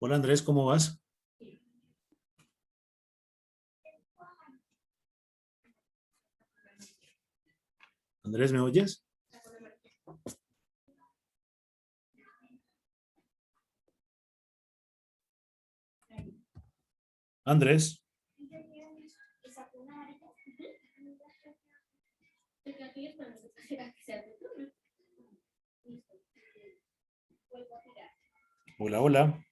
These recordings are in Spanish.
Hola Andrés, ¿cómo vas? Andrés, ¿me oyes? Andrés, hola, hola.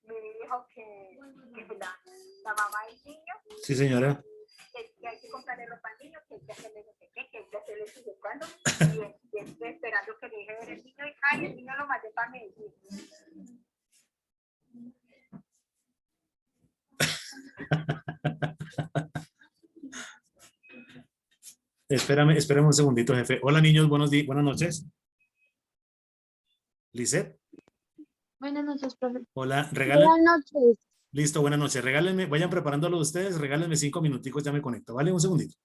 Me dijo que la mamá del niño, Sí, señora. que hay que comprarle ropa al niño, que hay que hacerle no sé qué, que hay que hacerle no sé cuándo, y estoy esperando que le deje ver el niño, y ay, el niño lo mandé para Medellín. Espérame un segundito, jefe. Hola niños, buenos días, buenas noches. Lisette, Buenas noches, profe. hola, regalen, Buenas noches. listo, buenas noches. Regálenme, vayan preparándolo ustedes, regálenme 5 minuticos, ya me conecto, ¿vale? Un segundito.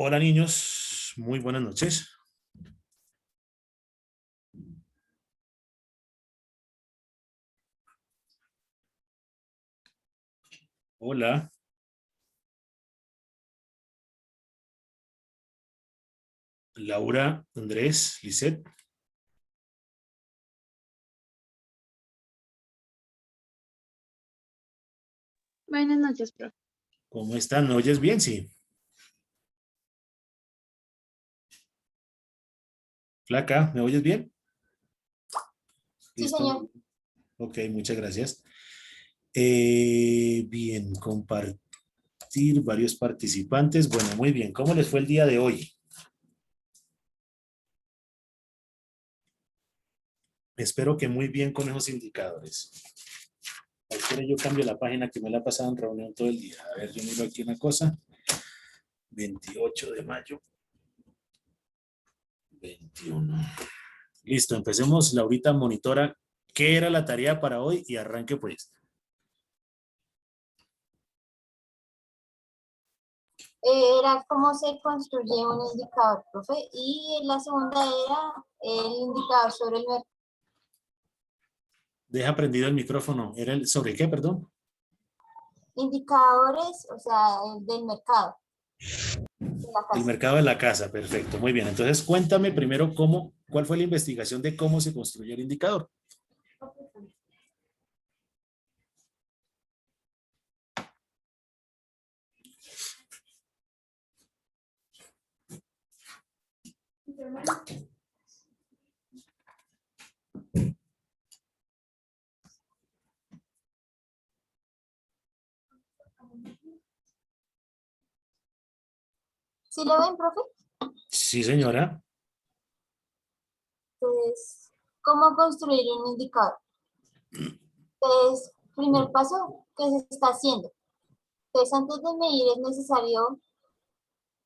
Hola niños, muy buenas noches. Hola. Laura, Andrés, Lisette. Buenas noches, profe. ¿Cómo están? ¿Me oyes bien? Sí. Flaca, ¿me oyes bien? Sí, Listo. señor. Ok, muchas gracias. Bien, compartir varios participantes. Bueno, muy bien. ¿Cómo les fue el día de hoy? Espero que muy bien con esos indicadores. Espero yo cambio la página que me la ha pasado en reunión todo el día. A ver, yo miro aquí una cosa. 28 de mayo. 21. Listo, empecemos. Laurita, monitora. ¿Qué era la tarea para hoy? Y arranque pues. Era cómo se construye un indicador, profe. Y la segunda era el indicador sobre el mercado. Deja prendido el micrófono. ¿Era el sobre qué, perdón? Indicadores, o sea, el del mercado, de la El casa. mercado de la casa, perfecto. Muy bien. Entonces, cuéntame primero cuál fue la investigación de cómo se construye el indicador. ¿Sí lo ven, profe? Sí, señora. Entonces, ¿cómo construir un indicador? Entonces, primer paso, ¿qué se está haciendo? Entonces, antes de medir es necesario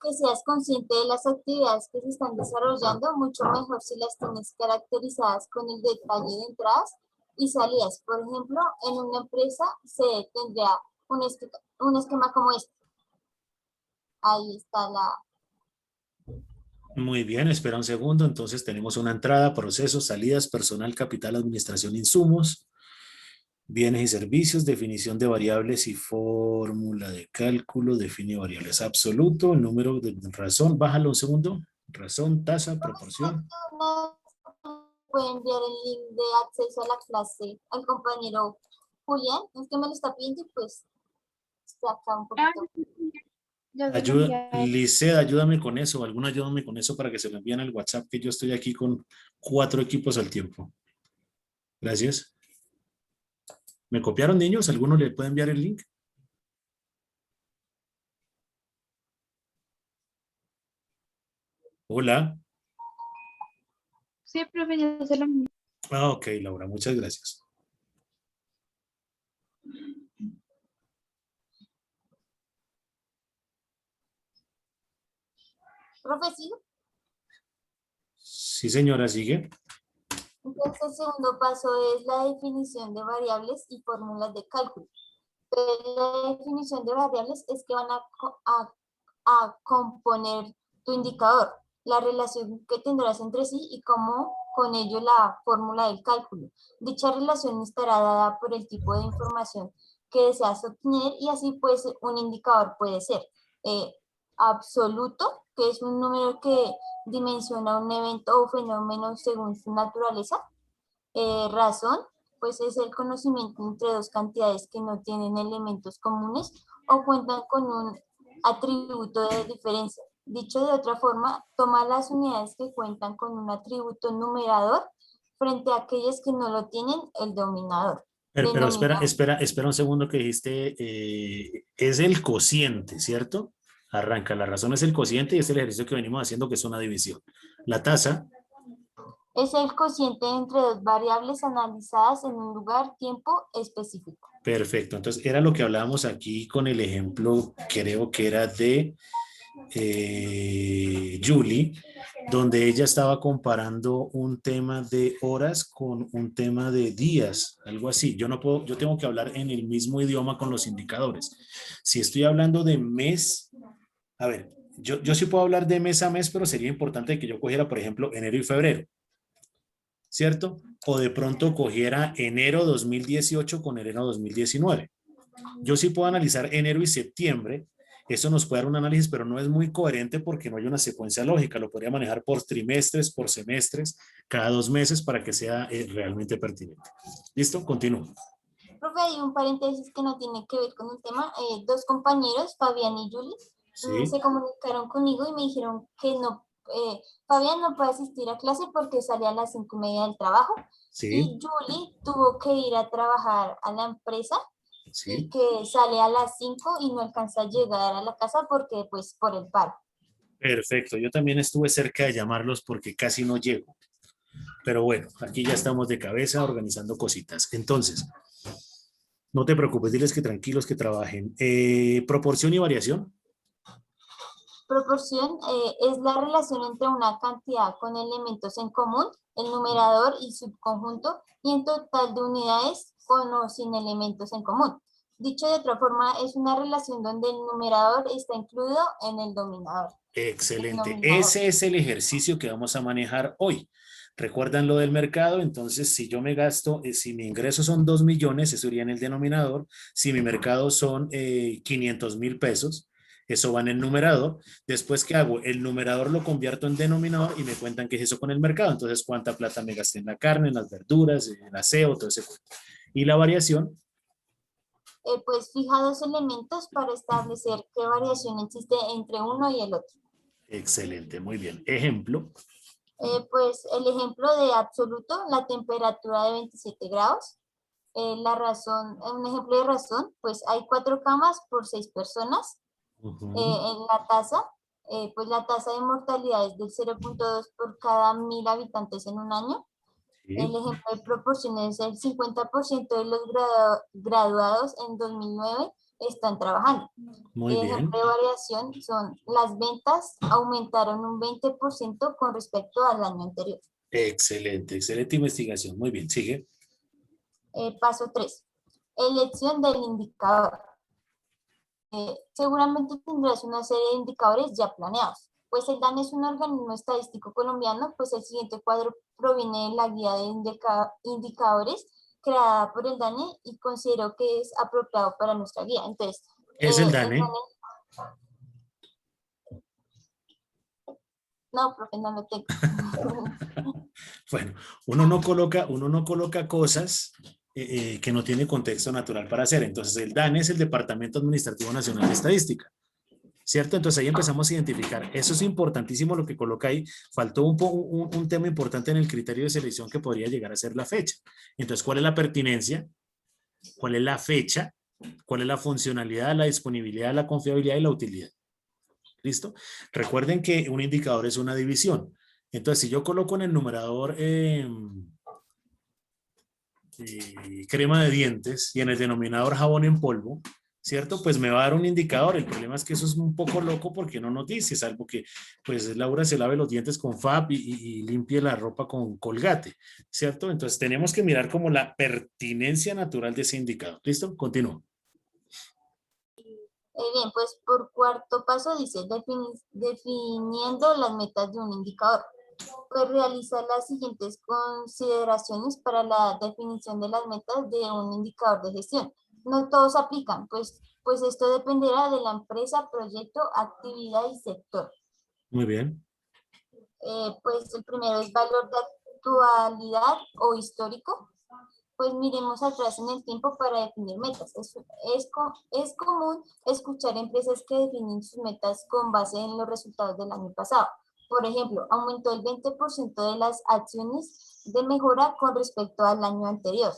que seas consciente de las actividades que se están desarrollando, mucho mejor si las tienes caracterizadas con el detalle de entradas y salidas. Por ejemplo, en una empresa se tendría un esquema como este. Ahí está la... Muy bien, espera un segundo. Entonces tenemos una entrada, procesos, salidas, personal, capital, administración, insumos, bienes y servicios, definición de variables y fórmula de cálculo, define variables absoluto, el número de razón, bájalo un segundo, razón, tasa, proporción. Puede enviar el link de acceso a la clase al compañero Julián. Es que me lo está pidiendo y pues está acá un Ah, poquito. ya se lo Ayuda, envié. Liceda, ayúdame con eso, alguna ayúdame con eso para que se lo envíen al WhatsApp, que yo estoy aquí con 4 equipos al tiempo. Gracias. ¿Me copiaron, niños? ¿Alguno le puede enviar el link? Hola. Sí, profe, ya se lo envié. Ah, ok, Laura, muchas gracias. Profe, ¿sí? Sí, señora, sigue. Entonces, el segundo paso es la definición de variables y fórmulas de cálculo. Entonces, la definición de variables es que van a componer tu indicador, la relación que tendrás entre sí y cómo con ello la fórmula del cálculo. Dicha relación estará dada por el tipo de información que deseas obtener y así pues un indicador puede ser eh, absoluto, que es un número que dimensiona un evento o fenómeno según su naturaleza. Razón, pues es el conocimiento entre dos cantidades que no tienen elementos comunes o cuentan con un atributo de diferencia. Dicho de otra forma, toma las unidades que cuentan con un atributo numerador frente a aquellas que no lo tienen, el dominador. Pero espera, Denominador. espera un segundo que dijiste, es el cociente, ¿cierto? Arranca, la razón es el cociente y es el ejercicio que venimos haciendo, que es una división. La tasa, Es el cociente entre dos variables analizadas en un lugar, tiempo específico. perfecto. Entonces, era lo que hablábamos aquí con el ejemplo, creo que era de Julie, donde ella estaba comparando un tema de horas con un tema de días, algo así. Yo no puedo, yo tengo que hablar en el mismo idioma con los indicadores. Si estoy hablando de mes, a ver, yo sí puedo hablar de mes a mes, pero sería importante que yo cogiera, por ejemplo, enero y febrero, ¿cierto? O de pronto cogiera enero 2018 con enero 2019. Yo sí puedo analizar enero y septiembre. Eso nos puede dar un análisis, pero no es muy coherente porque no hay una secuencia lógica. Lo podría manejar por trimestres, por semestres, cada 2 meses para que sea realmente pertinente. ¿Listo? Continúo. Profe, hay un paréntesis que no tiene que ver con el tema. Dos compañeros, Fabián y Julie, Sí, se comunicaron conmigo y me dijeron que no, Fabián no puede asistir a clase porque sale a las 5:30 del trabajo sí, y Julie tuvo que ir a trabajar a la empresa y sí. que sale a las 5 y no alcanza a llegar a la casa porque pues por el paro. Perfecto. Yo también estuve cerca de llamarlos porque casi no llego. Pero bueno, aquí ya estamos de cabeza organizando cositas. Entonces, no te preocupes, diles que tranquilos que trabajen. Proporción y variación. Proporción es la relación entre una cantidad con elementos en común, el numerador y subconjunto, y en total de unidades con o sin elementos en común. Dicho de otra forma, es una relación donde el numerador está incluido en el dominador. Excelente. Denominador. Ese es el ejercicio que vamos a manejar hoy. ¿Recuerdan lo del mercado? Entonces, si yo me gasto, si mi ingreso son 2 millones, eso iría en el denominador. Si mi mercado son 500.000 pesos, eso va en el numerador. Después, ¿qué hago? El numerador lo convierto en denominador y me cuentan qué es eso con el mercado. Entonces, ¿cuánta plata me gasté en la carne, en las verduras, en el aseo, todo ese cuento? Y la variación, Pues fija dos elementos para establecer qué variación existe entre uno y el otro. excelente, muy bien. Ejemplo, Pues el ejemplo de absoluto, la temperatura de 27 grados. La razón, un ejemplo de razón, pues hay 4 camas por 6 personas. ujú, En la tasa, pues la tasa de mortalidad es del 0,2 por cada 1.000 habitantes en un año. El sí, ejemplo de proporción es el 50% de los graduados en 2009 están trabajando. muy El ejemplo bien. de variación son las ventas aumentaron un 20% con respecto al año anterior. Excelente, excelente investigación. Muy bien, sigue. Paso 3. Elección del indicador. Seguramente tendrás una serie de indicadores ya planeados. Pues el DANE es un organismo estadístico colombiano, pues el siguiente cuadro proviene de la guía de indicadores creada por el DANE y considero que es apropiado para nuestra guía. Entonces, Es el el DANE. DANE, no, profe, no lo tengo. Bueno, uno no coloca cosas que no tiene contexto natural para hacer. Entonces, el DANE es el Departamento Administrativo Nacional de Estadística, ¿cierto? Entonces ahí empezamos a identificar. Eso es importantísimo lo que coloca ahí. Faltó un tema importante en el criterio de selección que podría llegar a ser la fecha. Entonces, ¿cuál es la pertinencia? ¿Cuál es la fecha? ¿Cuál es la funcionalidad, la disponibilidad, la confiabilidad y la utilidad? ¿Listo? Recuerden que un indicador es una división. Entonces, si yo coloco en el numerador crema de dientes y en el denominador jabón en polvo, ¿cierto? Pues me va a dar un indicador. El problema es que eso es un poco loco porque no nos dice, salvo que pues Laura se lave los dientes con FAB y limpie la ropa con Colgate, ¿cierto? Entonces tenemos que mirar como la pertinencia natural de ese indicador. ¿Listo? Continúo. Bien, pues por cuarto paso dice definiendo las metas de un indicador. Pues realizar las siguientes consideraciones para la definición de las metas de un indicador de gestión. No todos aplican, pues esto dependerá de la empresa, proyecto, actividad y sector. Muy bien. Pues el primero es valor de actualidad o histórico. Pues miremos atrás en el tiempo para definir metas. Es común escuchar empresas que definen sus metas con base en los resultados del año pasado. Por ejemplo, aumentó el 20% de las acciones de mejora con respecto al año anterior.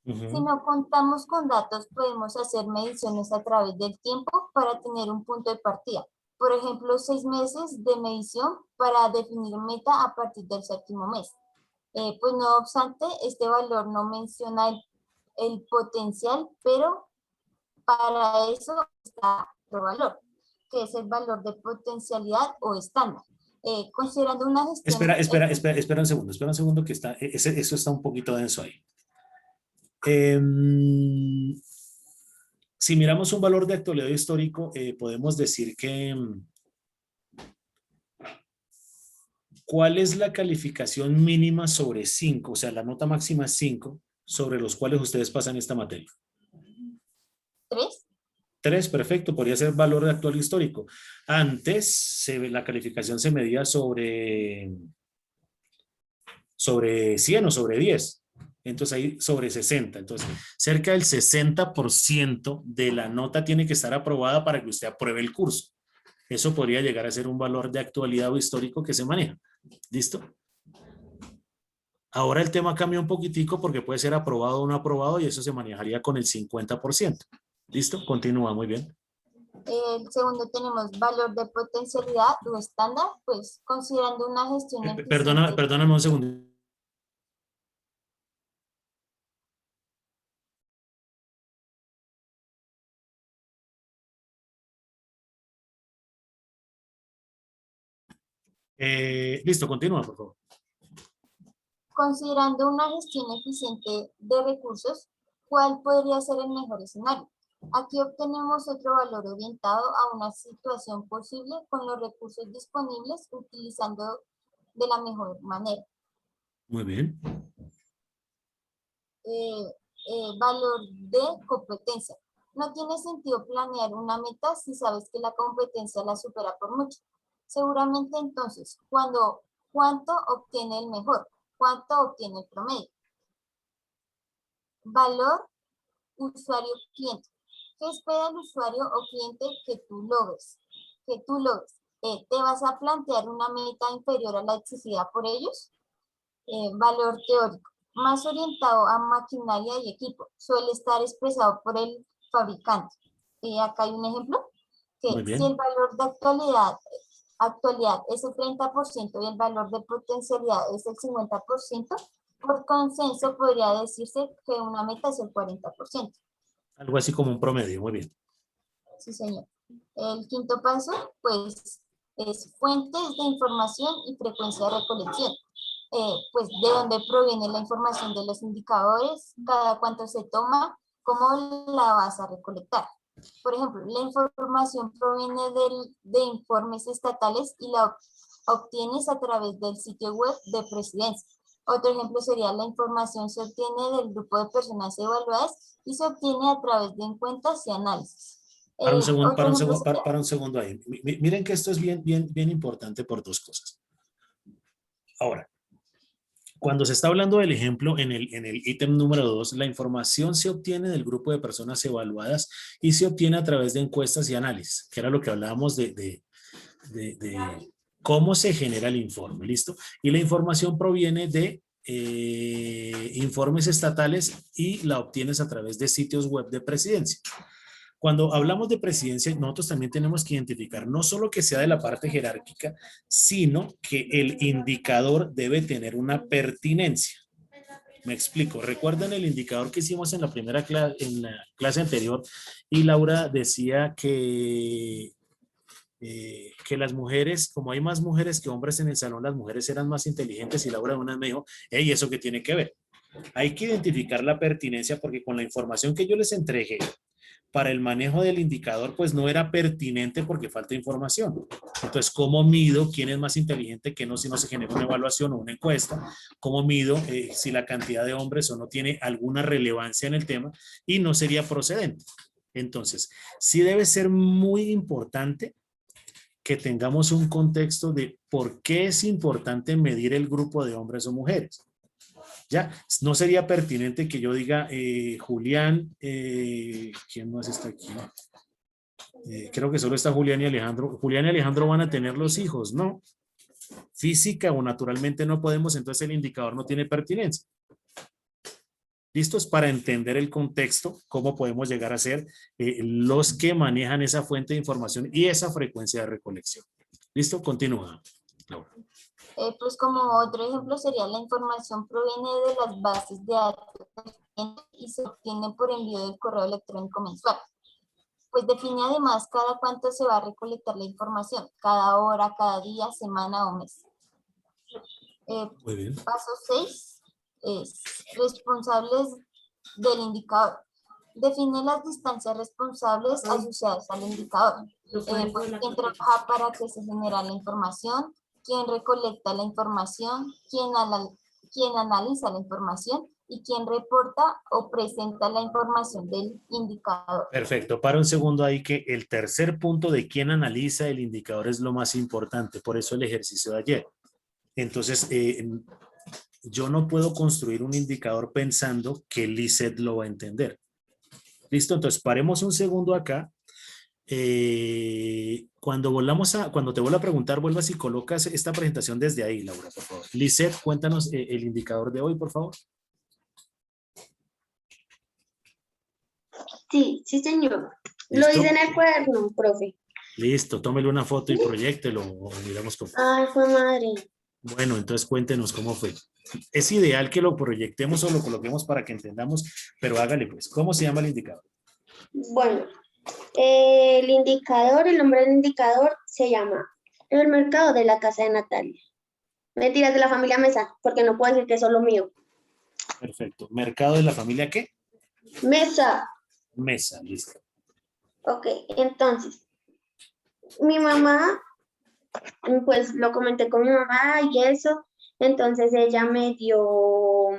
Si Ujú. no contamos con datos, podemos hacer mediciones a través del tiempo para tener un punto de partida. Por ejemplo, 6 meses de medición para definir meta a partir del séptimo mes. Pues no obstante, este valor no menciona el potencial, pero para eso está otro valor, que es el valor de potencialidad o estándar. Considerando una Espera, gestión espera, espera, espera un segundo que está, eso está un poquito denso ahí. Si miramos un valor de actualidad histórico, podemos decir que ¿cuál es la calificación mínima sobre 5? O sea, la nota máxima es 5, sobre los cuales ustedes pasan esta materia. 3. 3, perfecto, podría ser valor de actual histórico. Antes la calificación se medía sobre 100 o sobre 10. Entonces ahí sobre 60. Entonces, cerca del 60% de la nota tiene que estar aprobada para que usted apruebe el curso. Eso podría llegar a ser un valor de actualidad o histórico que se maneja. ¿Listo? Ahora el tema cambia un poquitico porque puede ser aprobado o no aprobado y eso se manejaría con el 50%. ¿Listo? Continúa, muy bien. El segundo tenemos valor de potencialidad o estándar, pues considerando una gestión eficiente. Perdóname un segundo. Listo, continúa, por favor. Considerando una gestión eficiente de recursos, ¿cuál podría ser el mejor escenario? Aquí obtenemos otro valor orientado a una situación posible con los recursos disponibles utilizando de la mejor manera. Muy bien. Valor de competencia. No tiene sentido planear una meta si sabes que la competencia la supera por mucho. Seguramente entonces, ¿cuánto obtiene el mejor? ¿Cuánto obtiene el promedio? Valor usuario-cliente. ¿Qué espera el usuario o cliente que tú logres? ¿Te vas a plantear una meta inferior a la exigida por ellos? Valor teórico. Más orientado a maquinaria y equipo. Suele estar expresado por el fabricante. Acá hay un ejemplo. Muy Que bien. si el valor de actualidad es el 30% y el valor de potencialidad es el 50%, por consenso podría decirse que una meta es el 40%. Algo así como un promedio, muy bien. Sí, señor. El quinto paso, pues, es fuentes de información y frecuencia de recolección. Pues, de dónde proviene la información de los indicadores, cada cuánto se toma, cómo la vas a recolectar. Por ejemplo, la información proviene de informes estatales y la obtienes a través del sitio web de Presidencia. Otro ejemplo sería la información se obtiene del grupo de personas evaluadas y se obtiene a través de encuestas y análisis. Para un segundo, Otro ejemplo sería, para un segundo ahí. Miren que esto es bien importante por dos cosas. Ahora, cuando se está hablando del ejemplo en el ítem número 2, la información se obtiene del grupo de personas evaluadas y se obtiene a través de encuestas y análisis, que era lo que hablábamos de cómo se genera el informe, ¿listo? Y la información proviene de informes estatales y la obtienes a través de sitios web de Presidencia. Cuando hablamos de presidencia, nosotros también tenemos que identificar no solo que sea de la parte jerárquica, sino que el indicador debe tener una pertinencia. Me explico. ¿Recuerdan el indicador que hicimos en la primera clase, en la clase anterior? Y Laura decía que las mujeres, como hay más mujeres que hombres en el salón, las mujeres eran más inteligentes y Laura una me dijo, hey, ¿eso qué tiene que ver? Hay que identificar la pertinencia porque con la información que yo les entregué para el manejo del indicador, pues no era pertinente porque falta información. Entonces, ¿cómo mido quién es más inteligente que no si no se genera una evaluación o una encuesta? ¿Cómo mido si la cantidad de hombres o no tiene alguna relevancia en el tema? Y no sería procedente. Entonces, sí debe ser muy importante que tengamos un contexto de por qué es importante medir el grupo de hombres o mujeres. Ya, no sería pertinente que yo diga, Julián, ¿quién más está aquí? Creo que solo está Julián y Alejandro. Julián y Alejandro van a tener los hijos, ¿no? Física o naturalmente no podemos, entonces el indicador no tiene pertinencia. ¿Listos? Para entender el contexto, cómo podemos llegar a ser los que manejan esa fuente de información y esa frecuencia de recolección. ¿Listo? Continúa, Laura. pues como otro ejemplo sería la información proviene de las bases de datos y se obtiene por envío del correo electrónico mensual. Pues define además cada cuánto se va a recolectar la información, cada hora, cada día, semana o mes. Muy bien. Paso 6 es responsables del indicador. Define las distancias responsables asociadas al indicador. Pues, ¿quién trabaja para que se genere la información? quién recolecta la información, quién analiza la información y quién reporta o presenta la información del indicador. Perfecto. Para un segundo ahí que el tercer punto de quién analiza el indicador es lo más importante. Por eso el ejercicio de ayer. Entonces, yo no puedo construir un indicador pensando que el ICET lo va a entender. ¿Listo? Entonces, paremos un segundo acá. Cuando te vuelva a preguntar, vuelvas y colocas esta presentación desde ahí, Laura, por favor. Lisette, cuéntanos el indicador de hoy, por favor. Sí, sí, señor. ¿Listo? Lo hice en el cuaderno, profe. Listo, tómele una foto y proyéctelo o miramos cómo. Ay, fue madre. Bueno, entonces cuéntenos cómo fue. Es ideal que lo proyectemos o lo coloquemos para que entendamos, pero hágale pues. ¿Cómo se llama el indicador? Bueno, el nombre del indicador se llama el mercado de la casa de Natalia. Mentiras, de la familia Mesa, porque no puedo decir que es solo mío. Perfecto. ¿Mercado de la familia qué? Mesa. Mesa, listo. Ok, entonces, mi mamá, pues lo comenté con mi mamá y eso, entonces ella me dio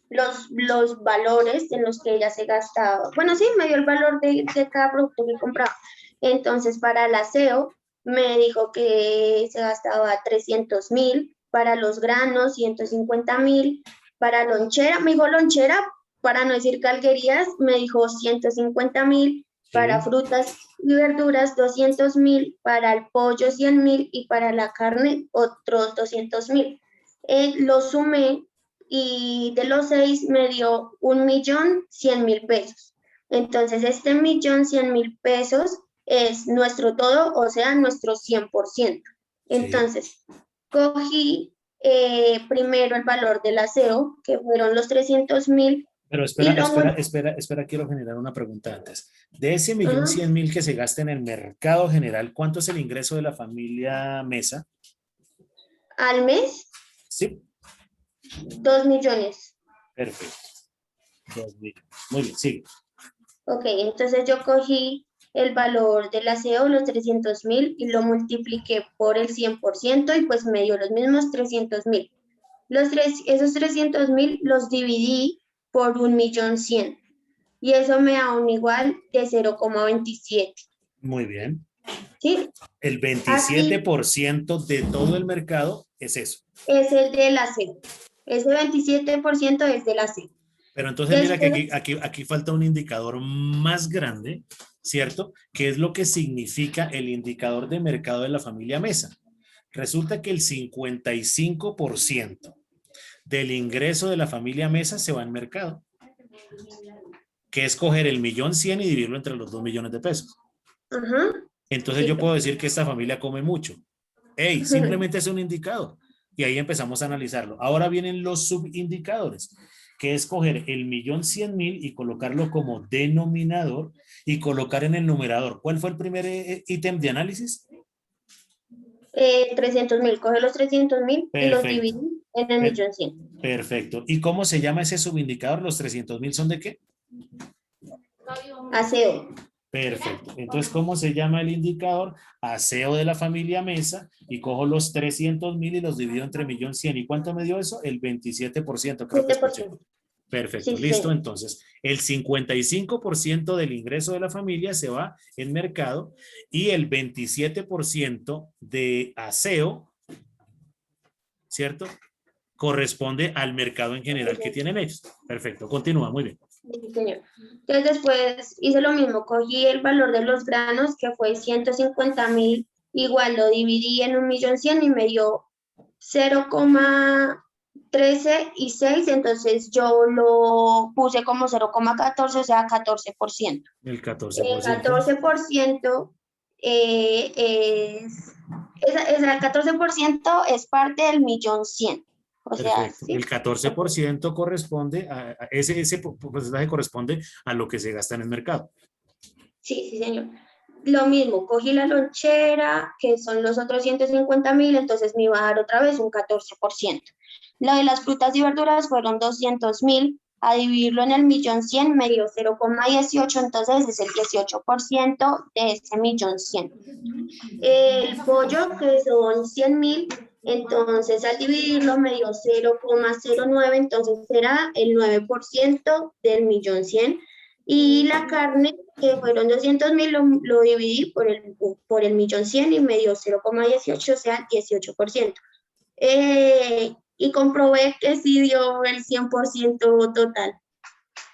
los valores en los que ella se gastaba. Bueno, sí, me dio el valor de cada producto que compraba. Entonces, para el aseo, me dijo que se gastaba 300.000, para los granos, 150.000, para lonchera, me dijo lonchera, para no decir calguerías, me dijo 150.000, para frutas y verduras, 200.000, para el pollo, 100.000, y para la carne, otros 200.000. Lo sumé y de los 6 me dio 1.100.000 pesos. Entonces, este 1.100.000 pesos es nuestro todo, o sea, nuestro 100%. Entonces, cogí primero el valor del aseo, que fueron los 300.000. Pero espera, quiero generar una pregunta antes. De ese 1.100.000 que se gasta en el mercado general, ¿cuánto es el ingreso de la familia Mesa? ¿Al mes? Sí. 2 millones. Perfecto. 2 millones. Muy bien, sigue. Ok, entonces yo cogí el valor del aseo, los 300.000, y lo multipliqué por el 100% y pues me dio los mismos 300.000. Esos 300.000 los dividí por 1.100.000 y eso me da un igual de 0,27. Muy bien. ¿Sí? El 27% de todo el mercado es eso. Es el del aseo. Ese 27% es del aseo. Pero entonces mira Después, que aquí falta un indicador más grande, ¿cierto? Que es lo que significa el indicador de mercado de la familia Mesa. Resulta que el 55% del ingreso de la familia Mesa se va en mercado, que es coger el 1.100.000 y dividirlo entre los 2 millones de pesos. Entonces yo puedo decir que esta familia come mucho. Hey, simplemente es un indicador. Y ahí empezamos a analizarlo. Ahora vienen los subindicadores, que es coger el 1.100.000 y colocarlo como denominador y colocar en el numerador. ¿Cuál fue el primer ítem de análisis? 300.000. Coge los 300.000 y los Perfecto. dividí en el 1.100.000. Perfecto. ¿Y cómo se llama ese subindicador? ¿Los 300.000 son de qué? Aseo. Perfecto. Entonces, ¿cómo se llama el indicador? Aseo de la familia Mesa, y cojo los 300.000 y los divido entre 1.100.000. ¿Y cuánto me dio eso? El 27%, creo que escuché. 7%. Perfecto, Sí, listo. sí. Entonces, el 55% del ingreso de la familia se va en mercado y el 27% de aseo, ¿cierto? Corresponde al mercado en general que tienen ellos. Perfecto, continúa, muy bien. Sí, señor. Entonces después hice lo mismo, cogí el valor de los granos, que fue 150.000, igual lo dividí en 1.100.000 y me dio 0,13 y 6, entonces yo lo puse como 0,14, o sea, 14%. El 14%. El 14% el 14% es parte del 1.100.000. O sea, Perfecto. ¿sí? El 14% corresponde a ese porcentaje corresponde a lo que se gasta en el mercado. Sí, sí, señor. Lo mismo, cogí la lonchera, que son los otros 150.000, entonces me iba a dar otra vez un 14%. Lo de las frutas y verduras fueron 200.000, a dividirlo en el 1.100.000 me dio 0,18, entonces es el 18% de ese 1.100.000. El pollo, que son 100.000, entonces al dividirlo me dio 0,09, entonces será el 9% del 1.100.000. Y la carne, que fueron 200.000, lo dividí por el 1.100.000 y me dio 0,18, o sea, 18%. Y comprobé que sí dio el 100% total.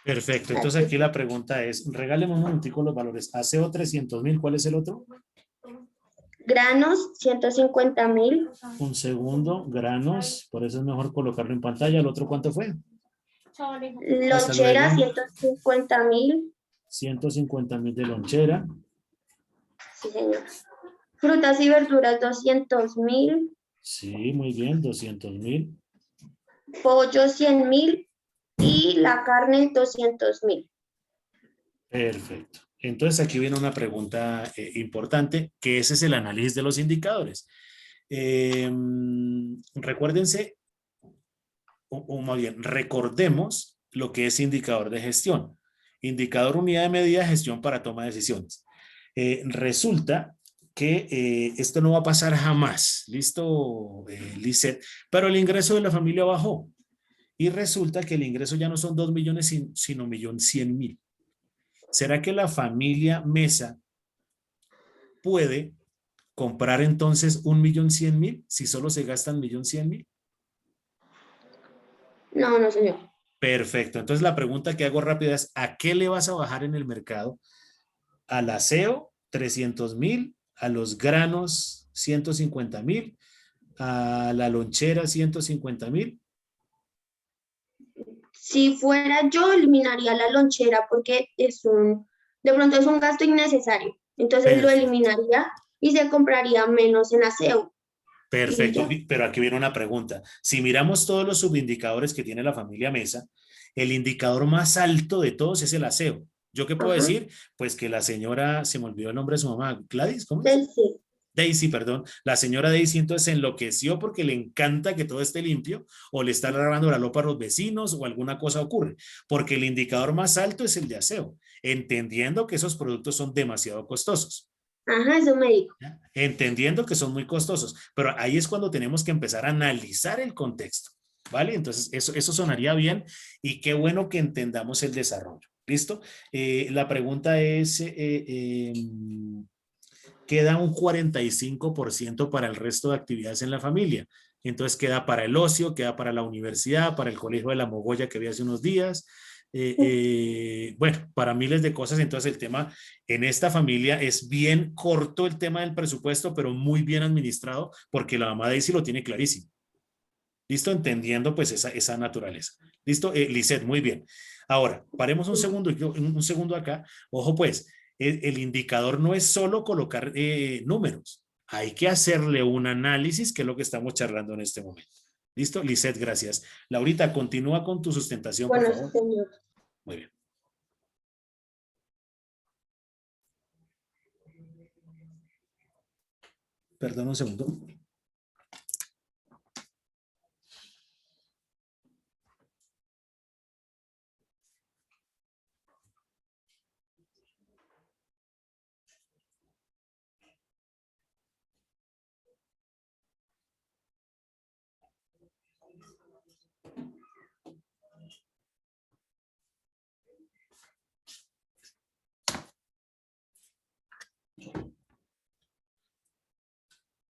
Perfecto. Entonces aquí la pregunta es, regáleme un momentico los valores. Aseo 300.000, ¿cuál es el otro? Granos, 150.000. Un segundo, granos, por eso es mejor colocarlo en pantalla. ¿El otro cuánto fue? Hasta Lonchera, luego. 150.000. 150.000 de lonchera. Sí, señor. Frutas y verduras, 200.000. Sí, muy bien, 200.000. Pollo, 100.000. Y la carne, 200.000. Perfecto. Entonces aquí viene una pregunta importante, que ese es el análisis de los indicadores. Recuérdense, o más bien, recordemos lo que es indicador de gestión. Indicador unidad de medida, gestión para toma de decisiones. Resulta que esto no va a pasar jamás, ¿listo, Lisset? Pero el ingreso de la familia bajó. Y resulta que el ingreso ya no son 2 millones, sino 1.100.000. ¿Será que la familia Mesa puede comprar entonces 1.100.000 si solo se gastan 1.100.000? No, no, señor. Perfecto. Entonces la pregunta que hago rápida es, ¿a qué le vas a bajar en el mercado? Al aseo, 300.000, a los granos, 150.000, a la lonchera, 150.000. Si fuera yo, eliminaría la lonchera porque de pronto es un gasto innecesario. Entonces lo Perfecto. eliminaría y se compraría menos en aseo. Y Perfecto, ya. pero aquí viene una pregunta. Si miramos todos los subindicadores que tiene la familia Mesa, el indicador más alto de todos es el aseo. ¿Yo qué puedo Ajá. decir? Pues que la señora, se me olvidó el nombre de su mamá, Gladys, ¿cómo es? Sí. Daisy, perdón. La señora Daisy entonces se enloqueció porque le encanta que todo esté limpio o le está lavando la ropa a los vecinos o alguna cosa ocurre, porque el indicador más alto es el de aseo, entendiendo que esos productos son demasiado costosos. Ajá, eso me dijo. ¿Ya? Entendiendo que son muy costosos, pero ahí es cuando tenemos que empezar a analizar el contexto, ¿vale? Entonces, eso sonaría bien y qué bueno que entendamos el desarrollo. ¿Listo? La pregunta es, queda un 45% para el resto de actividades en la familia. Entonces queda para el ocio, queda para la universidad, para el colegio de la Mogolla que vi hace unos días, bueno, para miles de cosas. Entonces el tema en esta familia es bien corto el tema del presupuesto, pero muy bien administrado porque la mamá de Daisy lo tiene clarísimo. ¿Listo? Entendiendo pues esa naturaleza. ¿Listo? Lisette, muy bien. Ahora, paremos un segundo acá. Ojo pues, el indicador no es solo colocar números. Hay que hacerle un análisis, que es lo que estamos charlando en este momento. ¿Listo? Lisette, gracias. Laurita, continúa con tu sustentación, por Bueno, favor. señor. Muy bien. Perdón un segundo.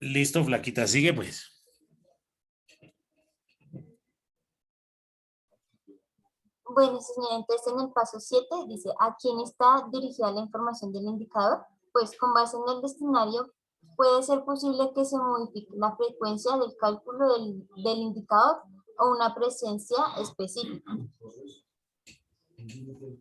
Listo, flaquita, sigue pues. Bueno, señora, entonces en el paso 7 dice, ¿a quién está dirigida la información del indicador? Pues con base en el destinario, puede ser posible que se modifique la frecuencia del cálculo del indicador o una presencia específica.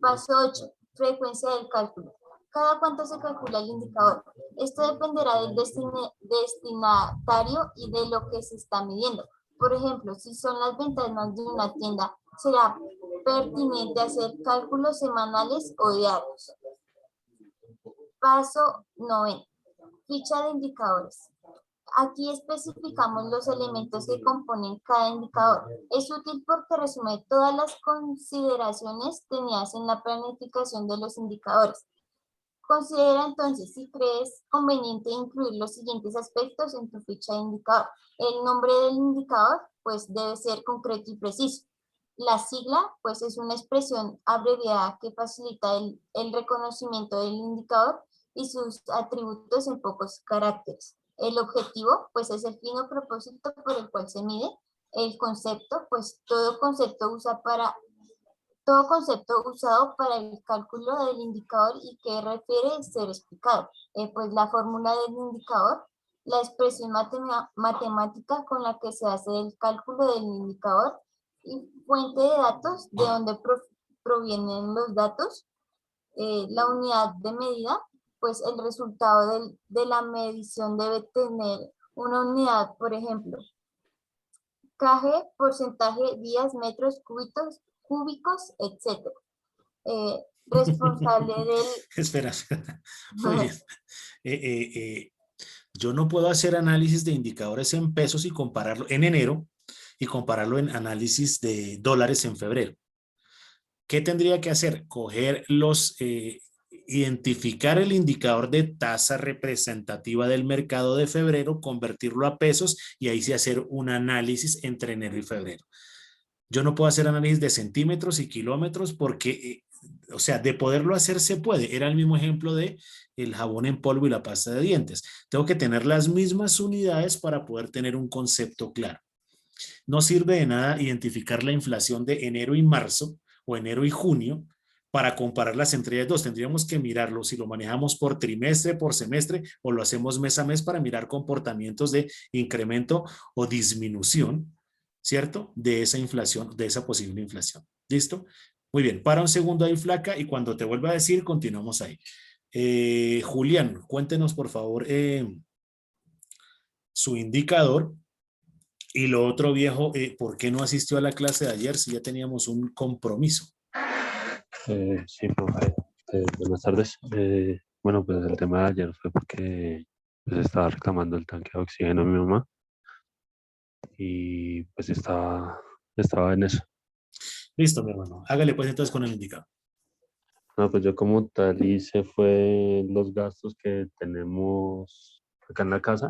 Paso 8, frecuencia del cálculo. ¿Cada cuánto se calcula el indicador? Esto dependerá del destinatario y de lo que se está midiendo. Por ejemplo, si son las ventas más de una tienda, será pertinente hacer cálculos semanales o diarios. Paso 9. Ficha de indicadores. Aquí especificamos los elementos que componen cada indicador. Es útil porque resume todas las consideraciones tenidas en la planificación de los indicadores. Considera entonces si crees conveniente incluir los siguientes aspectos en tu ficha de indicador. El nombre del indicador, pues debe ser concreto y preciso. La sigla, pues es una expresión abreviada que facilita el reconocimiento del indicador y sus atributos en pocos caracteres. El objetivo, pues es el fin o propósito por el cual se mide. El concepto, pues todo concepto usado para el cálculo del indicador y que refiere ser explicado. Pues la fórmula del indicador, la expresión matemática con la que se hace el cálculo del indicador y fuente de datos de donde provienen los datos, la unidad de medida, pues el resultado de la medición debe tener una unidad, por ejemplo, kg, porcentaje, días, metros, cúbicos, etc. Responsable del... Espera, espera. Muy bien. Yo no puedo hacer análisis de indicadores en pesos y compararlo en enero y compararlo en análisis de dólares en febrero. ¿Qué tendría que hacer? Identificar el indicador de tasa representativa del mercado de febrero, convertirlo a pesos y ahí sí hacer un análisis entre enero y febrero. Yo no puedo hacer análisis de centímetros y kilómetros porque, o sea, de poderlo hacer se puede. Era el mismo ejemplo de el jabón en polvo y la pasta de dientes. Tengo que tener las mismas unidades para poder tener un concepto claro. No sirve de nada identificar la inflación de enero y marzo o enero y junio para compararlas entre ellas dos. Tendríamos que mirarlo si lo manejamos por trimestre, por semestre o lo hacemos mes a mes para mirar comportamientos de incremento o disminución, ¿cierto? De esa inflación, de esa posible inflación. ¿Listo? Muy bien, para un segundo ahí, flaca, y cuando te vuelva a decir, continuamos ahí. Julián, cuéntenos por favor su indicador. Y lo otro, viejo, ¿por qué no asistió a la clase de ayer si ya teníamos un compromiso? Sí, profe. Buenas tardes. Bueno, pues el tema de ayer fue porque pues, estaba reclamando el tanque de oxígeno a mi mamá y pues estaba en eso. Listo, mi hermano. Hágale pues entonces con el indicador. No, pues yo como tal hice fue los gastos que tenemos acá en la casa.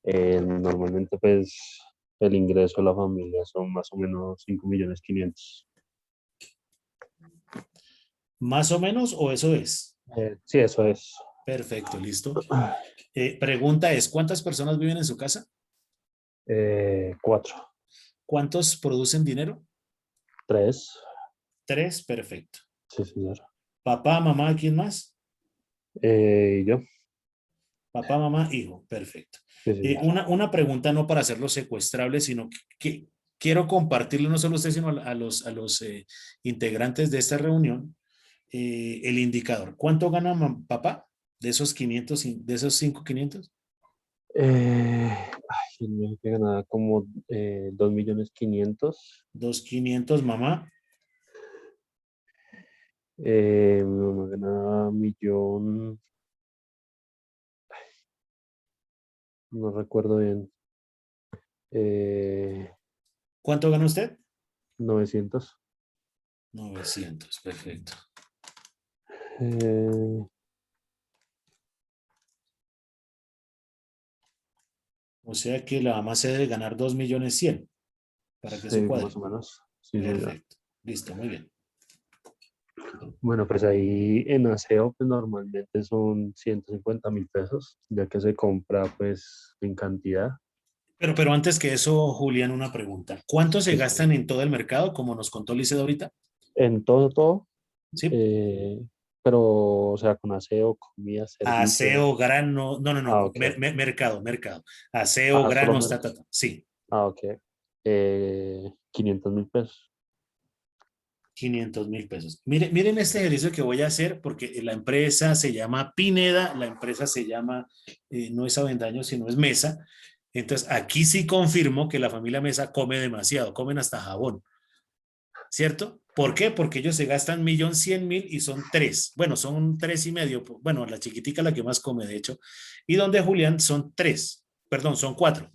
Normalmente pues el ingreso de la familia son más o menos 5.500.000. ¿Más o menos o eso es? Sí, eso es. Perfecto, listo. Pregunta es, ¿cuántas personas viven en su casa? 4. ¿Cuántos producen dinero? 3. 3, perfecto. Sí, señor. Papá, mamá, ¿quién más? Y yo. Papá, mamá, hijo, perfecto. Sí, señor. Una pregunta no para hacerlo secuestrable, sino que quiero compartirle no solo a usted, sino a los integrantes de esta reunión el indicador. ¿Cuánto gana papá de esos 500, de esos 5.500? El mío que ganaba como 2.500.000. 2.500, mamá. Mi mamá ganaba 1.000.000. No recuerdo bien. ¿Cuánto gana usted? 900. 900, perfecto. Eh, O sea que la mamá se debe ganar 2.100.000 para que sí, eso cuadre. más o menos. Sí, señor. Perfecto. Listo, muy bien. Bueno, pues ahí en aseo pues normalmente son 150.000 pesos, ya que se compra pues en cantidad. Pero antes que eso, Julián, una pregunta. ¿Cuánto se Sí, gastan señor. en todo el mercado, como nos contó Lice ahorita? En todo, Sí. eh, pero o sea, con aseo, comida, servicios. Aseo, grano, no, Ah, ok. mercado. Aseo, Solo granos, ta. Sí, ok. 500.000 pesos. 500.000 pesos. Miren este ejercicio que voy a hacer porque la empresa se llama Pineda, la empresa se llama, no es Avendaño, sino es Mesa. Entonces, aquí sí confirmo que la familia Mesa come demasiado, comen hasta jabón, ¿cierto? ¿Por qué? Porque ellos se gastan 1.100.000 y son 3. Bueno, son 3,5. Bueno, la chiquitica la que más come, de hecho. Y donde Julián son 3. Perdón, son 4.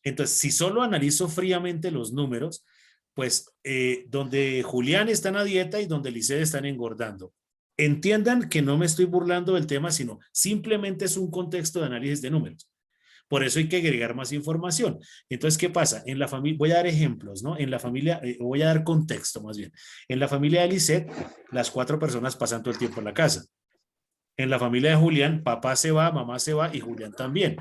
Entonces, si solo analizo fríamente los números, pues donde Julián está a dieta y donde Lisset están engordando. Entiendan que no me estoy burlando del tema, sino simplemente es un contexto de análisis de números. Por eso hay que agregar más información. Entonces, ¿qué pasa? En la familia, voy a dar ejemplos, ¿no? En la familia, voy a dar contexto más bien. En la familia de Lisset, las 4 personas pasan todo el tiempo en la casa. En la familia de Julián, papá se va, mamá se va y Julián también.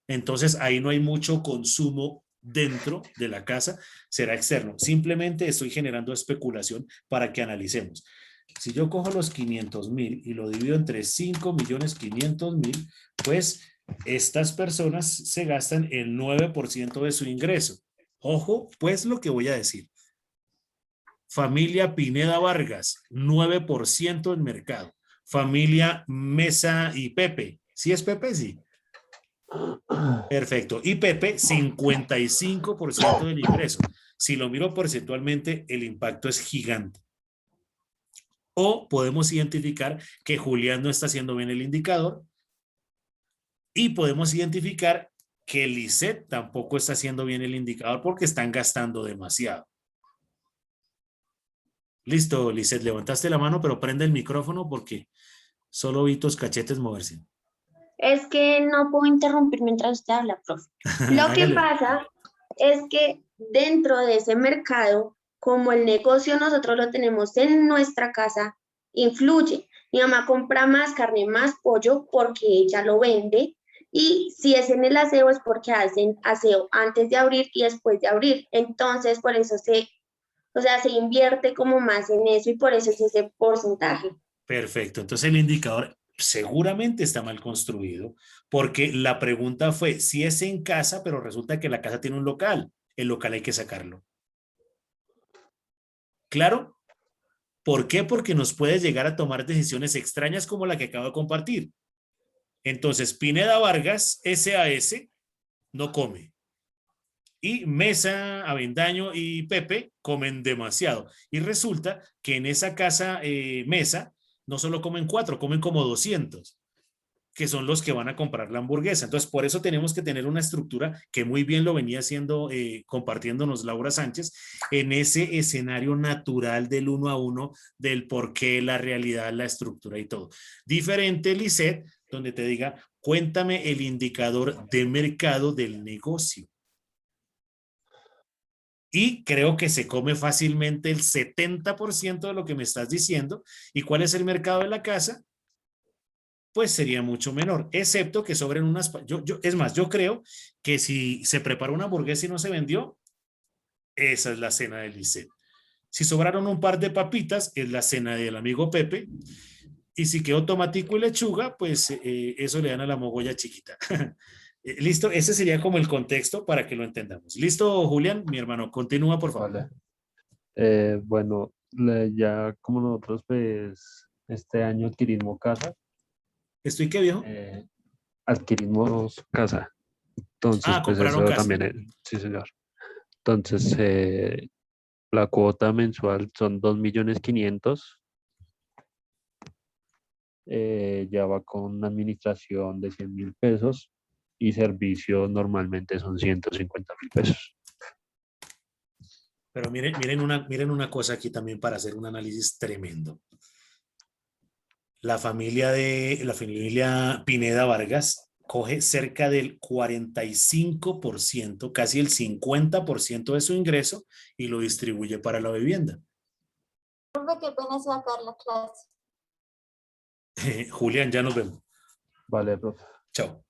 Entonces, ahí no hay mucho consumo dentro de la casa, será externo. Simplemente estoy generando especulación para que analicemos. Si yo cojo los 500,000 y lo divido entre 5.500.000, pues estas personas se gastan el 9% de su ingreso. Ojo, pues lo que voy a decir. Familia Pineda Vargas, 9% en mercado. Familia Mesa y Pepe. ¿Sí es Pepe? Sí. Perfecto. Y Pepe, 55% del ingreso. Si lo miro porcentualmente, el impacto es gigante. O podemos identificar que Julián no está haciendo bien el indicador y podemos identificar que Lisset tampoco está haciendo bien el indicador porque están gastando demasiado. Listo, Lisset, levantaste la mano, pero prende el micrófono porque solo vi tus cachetes moverse. Es que no puedo interrumpir mientras usted habla, profe. Lo que Hágale. pasa es que dentro de ese mercado, como el negocio nosotros lo tenemos en nuestra casa, influye. Mi mamá compra más carne, más pollo porque ella lo vende. Y si es en el aseo es porque hacen aseo antes de abrir y después de abrir. Entonces, por eso se invierte como más en eso y por eso es ese porcentaje. Perfecto. Entonces el indicador seguramente está mal construido porque la pregunta fue si es en casa, pero resulta que la casa tiene un local. El local hay que sacarlo. ¿Claro? ¿Por qué? Porque nos puede llegar a tomar decisiones extrañas como la que acabo de compartir. Entonces, Pineda Vargas, SAS, no come. Y Mesa, Avendaño y Pepe comen demasiado. Y resulta que en esa casa Mesa no solo comen 4, comen como 200, que son los que van a comprar la hamburguesa. Entonces, por eso tenemos que tener una estructura que muy bien lo venía haciendo, compartiéndonos Laura Sánchez, en ese escenario natural del 1 a 1, del por qué, la realidad, la estructura y todo. Diferente, Lisset, donde te diga, cuéntame el indicador de mercado del negocio. Y creo que se come fácilmente el 70% de lo que me estás diciendo. ¿Y cuál es el mercado de la casa? Pues sería mucho menor, excepto que sobren unas... es más, yo creo que si se preparó una hamburguesa y no se vendió, esa es la cena de Lisset. Si sobraron un par de papitas, es la cena del amigo Pepe. Y si quedó tomatico y lechuga, pues eso le dan a la mogolla chiquita. Listo, ese sería como el contexto para que lo entendamos. Listo, Julián, mi hermano, continúa, por favor. Vale. Bueno, ya como nosotros pues este año adquirimos casa, ¿Estoy qué, viejo? adquirimos casa. Entonces, pues Compraron eso casa. también es, sí, señor. Entonces, la cuota mensual son 2.500.000. Ya va con una administración de 100.000 pesos y servicio normalmente son 150.000 pesos. Pero miren una cosa aquí también para hacer un análisis tremendo. La familia Pineda Vargas coge cerca del 45%, casi el 50% de su ingreso y lo distribuye para la vivienda. Profe, qué pena sacar la clase. Julián, ya nos vemos. Vale, profe. Chao.